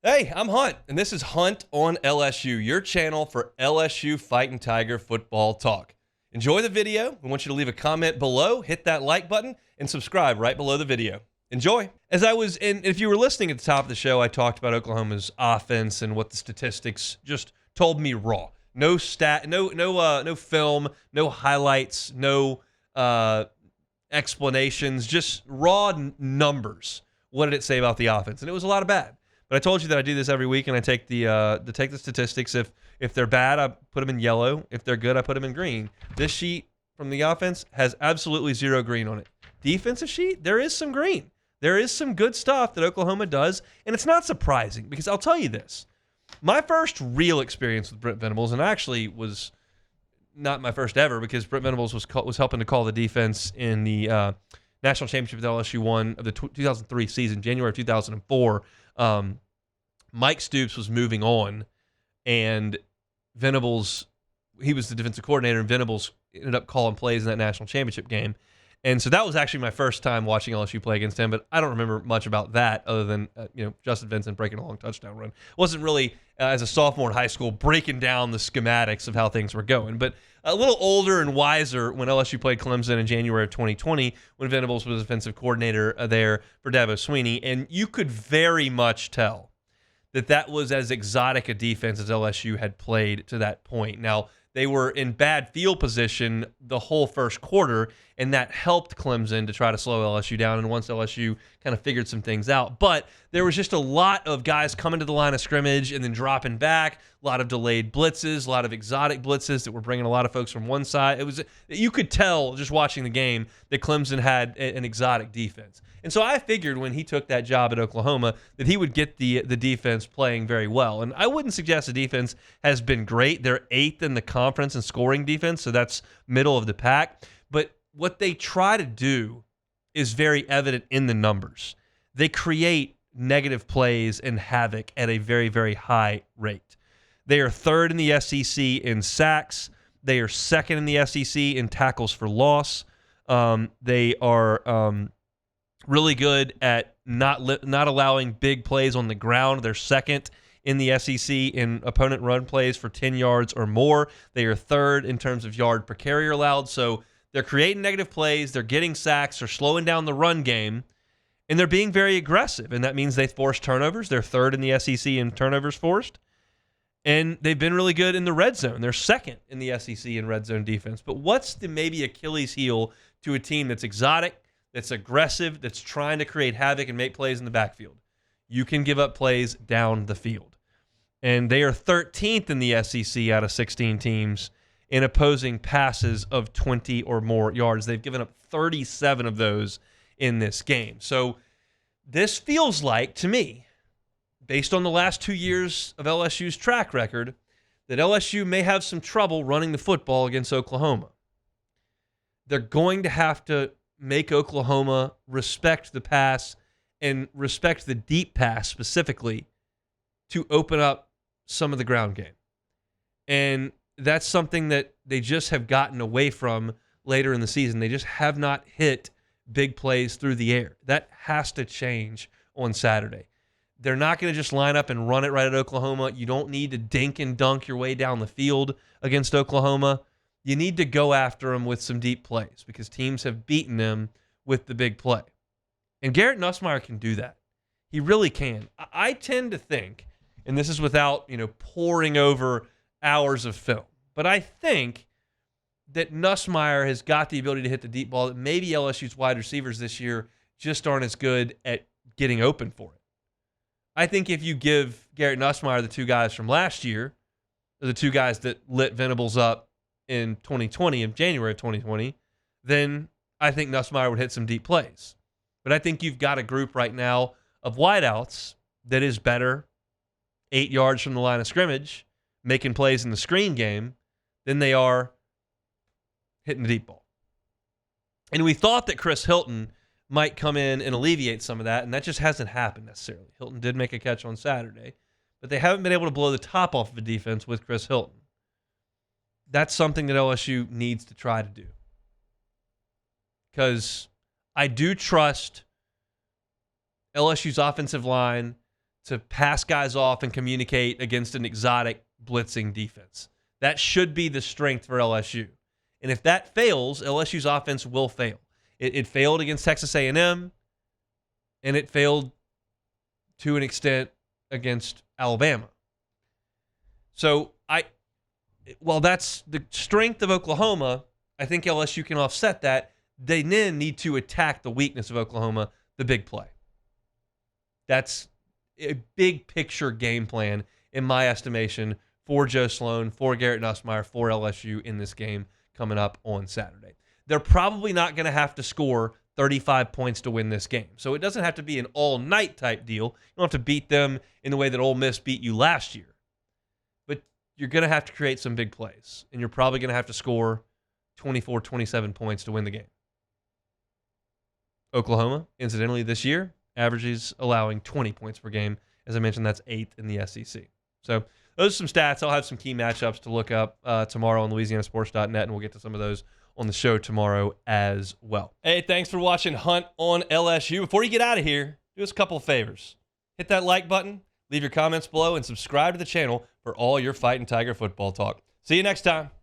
Hey, I'm Hunt, and this is Hunt on LSU, your channel for LSU Fighting Tiger football talk. Enjoy the video. We want you to leave a comment below, hit that like button, and subscribe right below the video. Enjoy. If you were listening at the top of the show, I talked about Oklahoma's offense and what the statistics just told me raw. No film, no highlights, no explanations, just raw numbers. What did it say about the offense? And it was a lot of bad. But I told you that I do this every week, and I take the statistics. If they're bad, I put them in yellow. If they're good, I put them in green. This sheet from the offense has absolutely zero green on it. Defensive sheet, there is some green. There is some good stuff that Oklahoma does, and it's not surprising because I'll tell you this. My first real experience with Brent Venables, and actually was not my first ever because Brent Venables was helping to call the defense in the national championship that LSU won of the 2003 season, January of 2004. Mike Stoops was moving on, and Venables, he was the defensive coordinator, and Venables ended up calling plays in that national championship game. And so that was actually my first time watching LSU play against him, but I don't remember much about that other than Justin Vincent breaking a long touchdown run. Wasn't really, as a sophomore in high school, breaking down the schematics of how things were going. But a little older and wiser when LSU played Clemson in January of 2020 when Venables was defensive coordinator there for Dabo Swinney. And you could very much tell that was as exotic a defense as LSU had played to that point. Now, they were in bad field position the whole first quarter, and that helped Clemson to try to slow LSU down. And once LSU kind of figured some things out, but there was just a lot of guys coming to the line of scrimmage and then dropping back, a lot of delayed blitzes, a lot of exotic blitzes that were bringing a lot of folks from one side. You could tell just watching the game that Clemson had an exotic defense. And so I figured when he took that job at Oklahoma that he would get the defense playing very well. And I wouldn't suggest the defense has been great. They're 8th in the conference in scoring defense, so that's middle of the pack. But what they try to do is very evident in the numbers. They create negative plays and havoc at a very, very high rate. They are 3rd in the SEC in sacks. They are 2nd in the SEC in tackles for loss. They are really good at not allowing big plays on the ground. They're 2nd in the SEC in opponent run plays for 10 yards or more. They are 3rd in terms of yard per carrier allowed. So they're creating negative plays. They're getting sacks. They're slowing down the run game. And they're being very aggressive. And that means they force turnovers. They're 3rd in the SEC in turnovers forced. And they've been really good in the red zone. They're 2nd in the SEC in red zone defense. But what's the maybe Achilles heel to a team that's exotic, that's aggressive, that's trying to create havoc and make plays in the backfield? You can give up plays down the field. And they are 13th in the SEC out of 16 teams in opposing passes of 20 or more yards. They've given up 37 of those in this game. So this feels like, to me, based on the last 2 years of LSU's track record, that LSU may have some trouble running the football against Oklahoma. They're going to have to make Oklahoma respect the pass and respect the deep pass specifically to open up some of the ground game. And that's something that they just have gotten away from later in the season. They just have not hit big plays through the air. That has to change on Saturday. They're not going to just line up and run it right at Oklahoma. You don't need to dink and dunk your way down the field against Oklahoma. You need to go after them with some deep plays because teams have beaten them with the big play. And Garrett Nussmeier can do that. He really can. I tend to think, and this is without, poring over hours of film, but I think that Nussmeier has got the ability to hit the deep ball that maybe LSU's wide receivers this year just aren't as good at getting open for it. I think if you give Garrett Nussmeier the 2 guys from last year, or the 2 guys that lit Venables up in 2020, in January of 2020, then I think Nussmeier would hit some deep plays. But I think you've got a group right now of wideouts that is better 8 yards from the line of scrimmage, making plays in the screen game, than they are hitting the deep ball. And we thought that Chris Hilton might come in and alleviate some of that, and that just hasn't happened necessarily. Hilton did make a catch on Saturday, but they haven't been able to blow the top off of a defense with Chris Hilton. That's something that LSU needs to try to do. Because I do trust LSU's offensive line to pass guys off and communicate against an exotic blitzing defense. That should be the strength for LSU. And if that fails, LSU's offense will fail. It failed against Texas A&M, and it failed to an extent against Alabama. So while that's the strength of Oklahoma, I think LSU can offset that. They then need to attack the weakness of Oklahoma, the big play. That's a big picture game plan, in my estimation, for Joe Sloan, for Garrett Nussmeier, for LSU in this game coming up on Saturday. They're probably not going to have to score 35 points to win this game. So it doesn't have to be an all-night type deal. You don't have to beat them in the way that Ole Miss beat you last year. But you're going to have to create some big plays, and you're probably going to have to score 24, 27 points to win the game. Oklahoma, incidentally, this year, averages allowing 20 points per game. As I mentioned, that's 8th in the SEC. So those are some stats. I'll have some key matchups to look up tomorrow on LouisianaSports.net, and we'll get to some of those on the show tomorrow as well. Hey, thanks for watching Hunt on LSU. Before you get out of here, do us a couple of favors. Hit that like button, leave your comments below, and subscribe to the channel for all your Fighting Tiger football talk. See you next time.